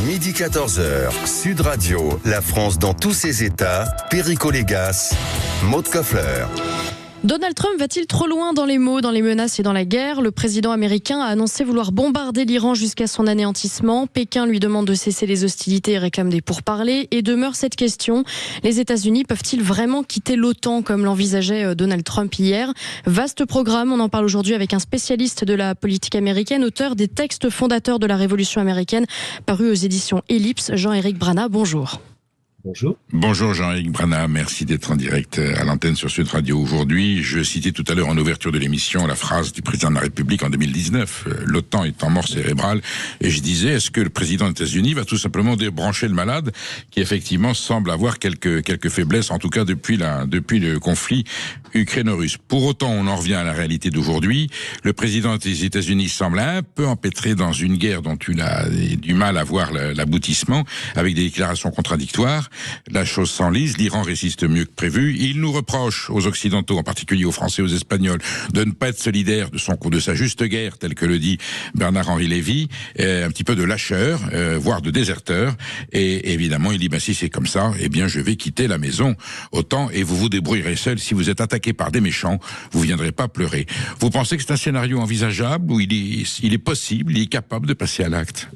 Midi 14h, Sud Radio, la France dans tous ses états, Perico Légas, Maud Koffler. Donald Trump va-t-il trop loin dans les mots, dans les menaces et dans la guerre ? Le président américain a annoncé vouloir bombarder l'Iran jusqu'à son anéantissement. Pékin lui demande de cesser les hostilités et réclame des pourparlers. Et demeure cette question, les États-Unis peuvent-ils vraiment quitter l'OTAN comme l'envisageait Donald Trump hier ? Vaste programme, on en parle aujourd'hui avec un spécialiste de la politique américaine, auteur des textes fondateurs de la Révolution américaine, paru aux éditions Ellipse, Jean-Éric Brana. Bonjour. Bonjour. Bonjour Jean-Éric Brana, merci d'être en direct à l'antenne sur Sud Radio aujourd'hui. Je citais tout à l'heure en ouverture de l'émission la phrase du président de la République en 2019, l'OTAN est en mort cérébrale, et je disais, est-ce que le président des États-Unis va tout simplement débrancher le malade, qui effectivement semble avoir quelques faiblesses, en tout cas depuis le conflit ukraino-russe. Pour autant, on en revient à la réalité d'aujourd'hui. Le président des États-Unis semble un peu empêtré dans une guerre dont il a du mal à voir l'aboutissement, avec des déclarations contradictoires. La chose s'enlise, l'Iran résiste mieux que prévu. Il nous reproche, aux Occidentaux, en particulier aux Français, aux Espagnols, de ne pas être solidaires de sa juste guerre, tel que le dit Bernard-Henri Lévy, un petit peu de lâcheur, voire de déserteur. Et évidemment, il dit, si c'est comme ça, eh bien, je vais quitter la maison. Autant, et vous vous débrouillerez seul. Si vous êtes attaqué par des méchants, vous viendrez pas pleurer. Vous pensez que c'est un scénario envisageable, où il est possible, il est capable de passer à l'acte ?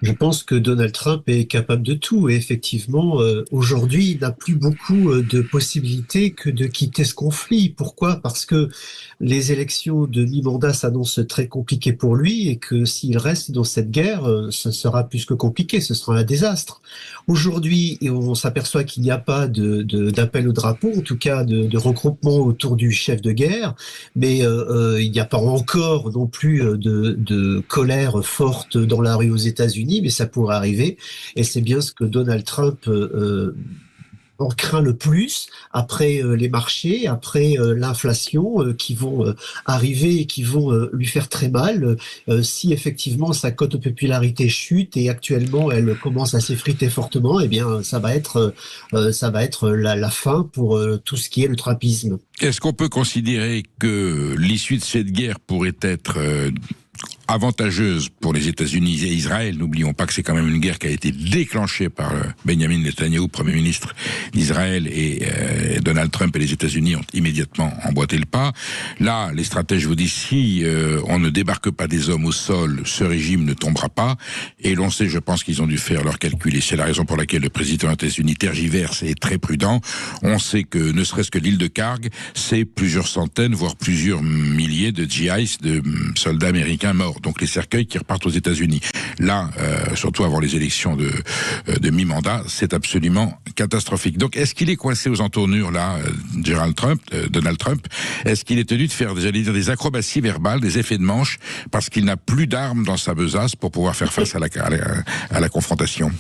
Je pense que Donald Trump est capable de tout et effectivement, aujourd'hui, il n'a plus beaucoup de possibilités que de quitter ce conflit. Pourquoi ? Parce que les élections de mi-mandat s'annoncent très compliquées pour lui et que s'il reste dans cette guerre, ce sera plus que compliqué, ce sera un désastre. Aujourd'hui, on s'aperçoit qu'il n'y a pas d'appel au drapeau, en tout cas de regroupement autour du chef de guerre, mais il n'y a pas encore non plus de colère forte dans la rue aux États-Unis, mais ça pourrait arriver, et c'est bien ce que Donald Trump en craint le plus, après les marchés, après l'inflation qui vont arriver et qui vont lui faire très mal, si effectivement sa cote de popularité chute et actuellement elle commence à s'effriter fortement, eh bien ça va être la fin pour tout ce qui est le trumpisme. Est-ce qu'on peut considérer que l'issue de cette guerre pourrait être avantageuse pour les États-Unis et Israël? N'oublions pas que c'est quand même une guerre qui a été déclenchée par Benjamin Netanyahou, Premier ministre d'Israël, et Donald Trump et les États-Unis ont immédiatement emboîté le pas. Là, les stratèges vous disent, si on ne débarque pas des hommes au sol, ce régime ne tombera pas. Et l'on sait, je pense qu'ils ont dû faire leurs calculs, et c'est la raison pour laquelle le président des États-Unis tergiverse et est très prudent. On sait que, ne serait-ce que l'île de Karg, c'est plusieurs centaines, voire plusieurs milliers de GIs, de soldats américains morts. Donc les cercueils qui repartent aux États-Unis. Là, surtout avant les élections de mi-mandat, c'est absolument catastrophique. Donc est-ce qu'il est coincé aux entournures là, Donald Trump? Est-ce qu'il est tenu de faire, des acrobaties verbales, des effets de manche, parce qu'il n'a plus d'armes dans sa besace pour pouvoir faire face à la confrontation?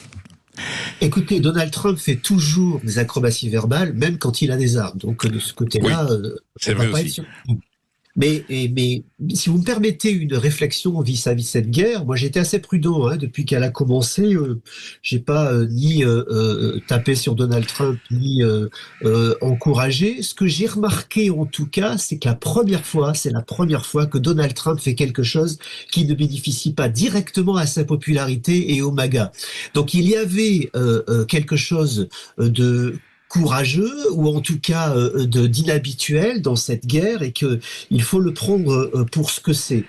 Écoutez, Donald Trump fait toujours des acrobaties verbales, même quand il a des armes. Donc de ce côté-là, c'est vrai aussi. Mais si vous me permettez une réflexion vis-à-vis de cette guerre, moi j'étais assez prudent depuis qu'elle a commencé. J'ai pas ni tapé sur Donald Trump ni encouragé. Ce que j'ai remarqué en tout cas, c'est que c'est la première fois que Donald Trump fait quelque chose qui ne bénéficie pas directement à sa popularité et au MAGA. Donc il y avait quelque chose de courageux ou en tout cas d'inhabituel dans cette guerre et que il faut le prendre pour ce que c'est.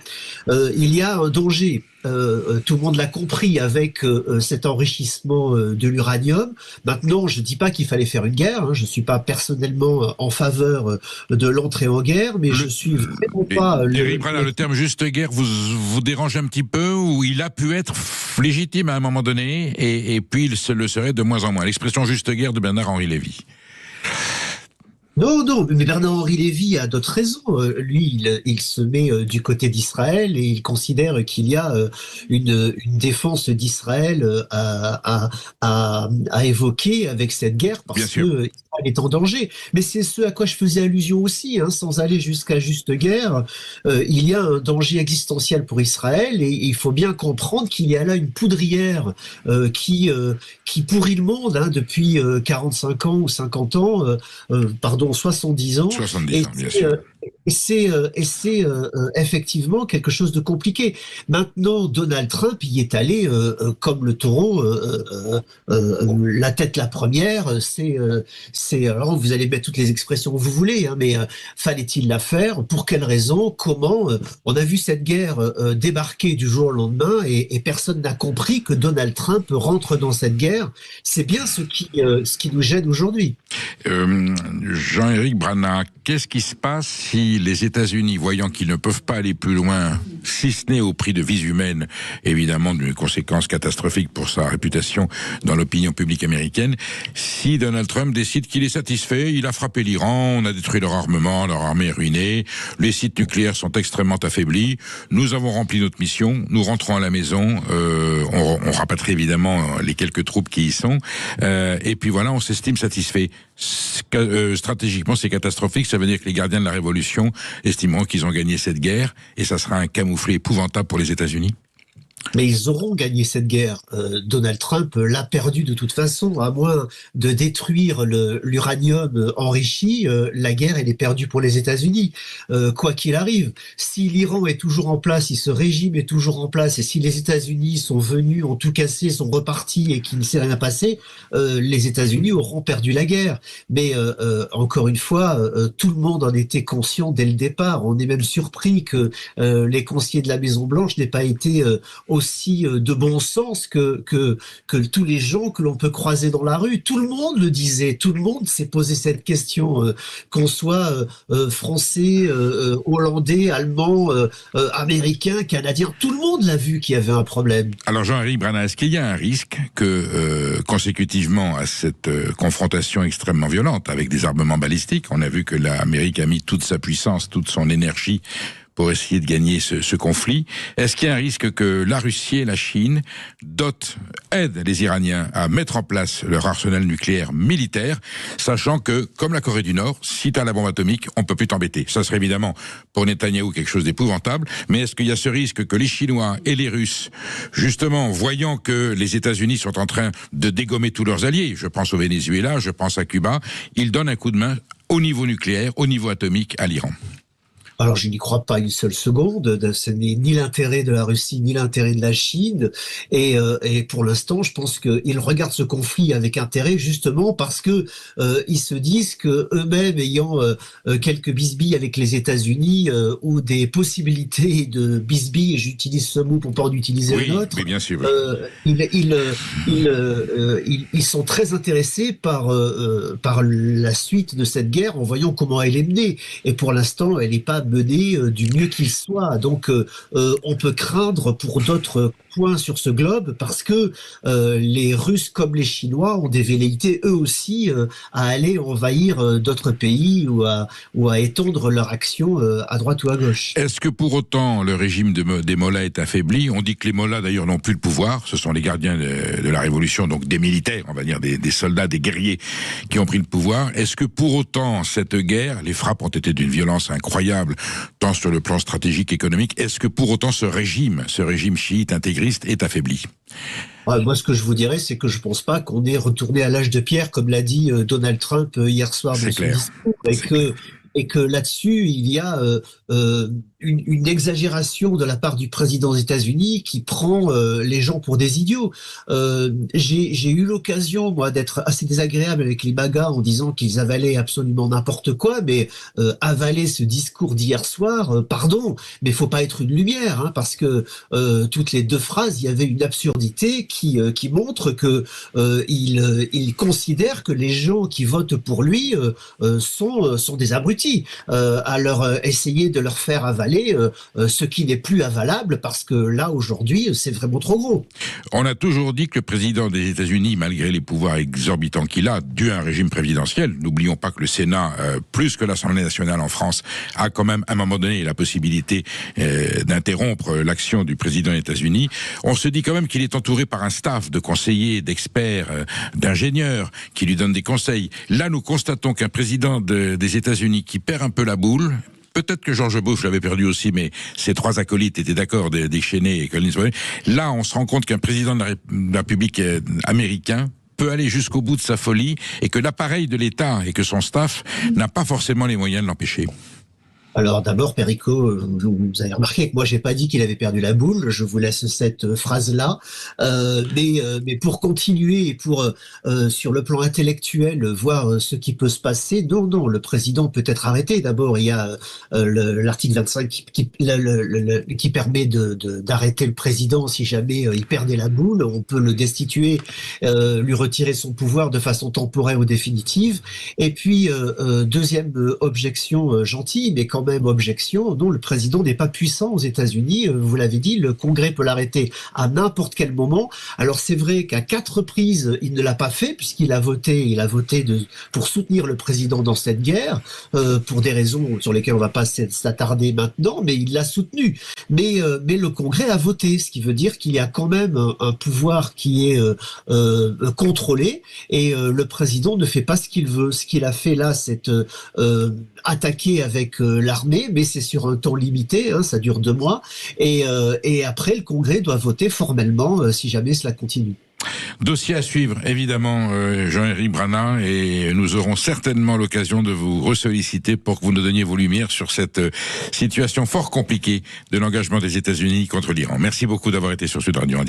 Il y a un danger. Tout le monde l'a compris avec cet enrichissement de l'uranium. Maintenant, je dis pas qu'il fallait faire une guerre. Je suis pas personnellement en faveur de l'entrée en guerre, mais je suis vraiment pas. Le terme juste guerre vous dérange un petit peu, ou il a pu être légitime à un moment donné, et puis il le serait de moins en moins. L'expression juste guerre de Bernard-Henri Lévy. Non, mais Bernard-Henri Lévy a d'autres raisons. Lui, il se met du côté d'Israël et il considère qu'il y a une défense d'Israël à évoquer avec cette guerre parce que Israël est en danger. Mais c'est ce à quoi je faisais allusion aussi, sans aller jusqu'à juste guerre. Il y a un danger existentiel pour Israël et il faut bien comprendre qu'il y a là une poudrière qui pourrit le monde depuis 45 ans ou 50 ans, 70 ans. 70 ans, bien sûr. Et c'est effectivement quelque chose de compliqué. Maintenant, Donald Trump y est allé comme le taureau, la tête la première. Alors vous allez mettre toutes les expressions que vous voulez, hein, mais fallait-il la faire? Pour quelle raison? Comment? On a vu cette guerre débarquer du jour au lendemain et personne n'a compris que Donald Trump rentre dans cette guerre. C'est bien ce qui nous gêne aujourd'hui. Jean-Éric Brana, qu'est-ce qui se passe si les États-Unis, voyant qu'ils ne peuvent pas aller plus loin, si ce n'est au prix de vies humaines, évidemment d'une conséquence catastrophique pour sa réputation dans l'opinion publique américaine, si Donald Trump décide qu'il est satisfait, il a frappé l'Iran, on a détruit leur armement, leur armée est ruinée, les sites nucléaires sont extrêmement affaiblis, nous avons rempli notre mission, nous rentrons à la maison, on rapatrie évidemment les quelques troupes qui y sont, et puis voilà, on s'estime satisfait. Stratégiquement, c'est catastrophique. Ça veut dire que les gardiens de la Révolution estimeront qu'ils ont gagné cette guerre et ça sera un camouflet épouvantable pour les États-Unis. Mais ils auront gagné cette guerre. Donald Trump l'a perdu de toute façon, à moins de détruire l'uranium enrichi. La guerre, elle est perdue pour les États-Unis, quoi qu'il arrive. Si l'Iran est toujours en place, si ce régime est toujours en place, et si les États-Unis sont venus, ont tout cassé, sont repartis et qu'il ne s'est rien passé, les États-Unis auront perdu la guerre. Mais encore une fois, tout le monde en était conscient dès le départ. On est même surpris que les conseillers de la Maison-Blanche n'aient pas été aussi de bon sens que tous les gens que l'on peut croiser dans la rue. Tout le monde le disait, tout le monde s'est posé cette question, qu'on soit français, hollandais, allemand, américain, canadien, tout le monde l'a vu qu'il y avait un problème. Alors Jean-Éric Brana, est-ce qu'il y a un risque que, consécutivement à cette confrontation extrêmement violente avec des armements balistiques, on a vu que l'Amérique a mis toute sa puissance, toute son énergie pour essayer de gagner ce conflit. Est-ce qu'il y a un risque que la Russie et la Chine aident les Iraniens à mettre en place leur arsenal nucléaire militaire, sachant que, comme la Corée du Nord, si tu as la bombe atomique, on peut plus t'embêter. Ça serait évidemment pour Netanyahou quelque chose d'épouvantable, mais est-ce qu'il y a ce risque que les Chinois et les Russes, justement, voyant que les États-Unis sont en train de dégommer tous leurs alliés, je pense au Venezuela, je pense à Cuba, ils donnent un coup de main au niveau nucléaire, au niveau atomique à l'Iran? Alors, je n'y crois pas une seule seconde. Ce n'est ni l'intérêt de la Russie, ni l'intérêt de la Chine. Et pour l'instant, je pense qu'ils regardent ce conflit avec intérêt, justement parce que ils se disent que eux-mêmes, ayant quelques bisbilles avec les États-Unis ou des possibilités de bisbilles, et j'utilise ce mot pour pas en utiliser un autre. Oui, bien sûr. Ils sont très intéressés par la suite de cette guerre, en voyant comment elle est menée. Et pour l'instant, elle n'est pas menée du mieux qu'il soit. Donc, on peut craindre pour d'autres points sur ce globe parce que les Russes comme les Chinois ont des velléités eux aussi à aller envahir d'autres pays ou à étendre leur action à droite ou à gauche. Est-ce que pour autant le régime des Mollahs est affaibli? On dit que les Mollahs d'ailleurs n'ont plus le pouvoir, ce sont les gardiens de la révolution, donc des militaires, on va dire des soldats, des guerriers qui ont pris le pouvoir. Est-ce que pour autant cette guerre, les frappes ont été d'une violence incroyable, tant sur le plan stratégique, économique, est-ce que pour autant ce régime chiite intégriste est affaibli? Moi, ce que je vous dirais, c'est que je pense pas qu'on est retourné à l'âge de pierre, comme l'a dit Donald Trump hier soir dans son discours, et que là-dessus, il y a une exagération de la part du président des États-Unis qui prend les gens pour des idiots. J'ai eu l'occasion, moi, d'être assez désagréable avec les MAGA en disant qu'ils avalaient absolument n'importe quoi, mais avaler ce discours d'hier soir, pardon, mais faut pas être une lumière, hein, parce que toutes les deux phrases, il y avait une absurdité qui montre que il considère que les gens qui votent pour lui sont des abrutis. À leur essayer de leur faire avaler ce qui n'est plus avalable parce que là aujourd'hui c'est vraiment trop gros. On a toujours dit que le président des États-Unis, malgré les pouvoirs exorbitants qu'il a, dû à un régime présidentiel, n'oublions pas que le Sénat, plus que l'Assemblée nationale en France, a quand même à un moment donné la possibilité d'interrompre l'action du président des États-Unis. On se dit quand même qu'il est entouré par un staff de conseillers, d'experts, d'ingénieurs qui lui donnent des conseils. Là, nous constatons qu'un président des États-Unis qui perd un peu la boule. Peut-être que George Bush l'avait perdu aussi, mais ses trois acolytes étaient d'accord, déchaînés et Collins. Là, on se rend compte qu'un président de la République américain peut aller jusqu'au bout de sa folie et que l'appareil de l'État et que son staff n'a pas forcément les moyens de l'empêcher. Alors d'abord, Perico, vous avez remarqué que moi j'ai pas dit qu'il avait perdu la boule. Je vous laisse cette phrase-là. Mais pour continuer et pour sur le plan intellectuel voir ce qui peut se passer, non, le président peut être arrêté. D'abord, il y a l'article 25 qui permet d'arrêter le président si jamais il perdait la boule. On peut le destituer, lui retirer son pouvoir de façon temporaire ou définitive. Et puis deuxième objection gentille, mais quand même objection, non, le président n'est pas puissant aux États-Unis, vous l'avez dit, le Congrès peut l'arrêter à n'importe quel moment. Alors c'est vrai qu'à 4 reprises, il ne l'a pas fait, puisqu'il a voté pour soutenir le président dans cette guerre, pour des raisons sur lesquelles on ne va pas s'attarder maintenant, mais il l'a soutenu. Mais le Congrès a voté, ce qui veut dire qu'il y a quand même un pouvoir qui est contrôlé, et le président ne fait pas ce qu'il veut. Ce qu'il a fait là, c'est attaquer avec l'armée, mais c'est sur un temps limité, ça dure 2 mois, et après le Congrès doit voter formellement si jamais cela continue. Dossier à suivre, évidemment, Jean-Éric Brana, et nous aurons certainement l'occasion de vous ressolliciter pour que vous nous donniez vos lumières sur cette situation fort compliquée de l'engagement des États-Unis contre l'Iran. Merci beaucoup d'avoir été sur Sud Radio.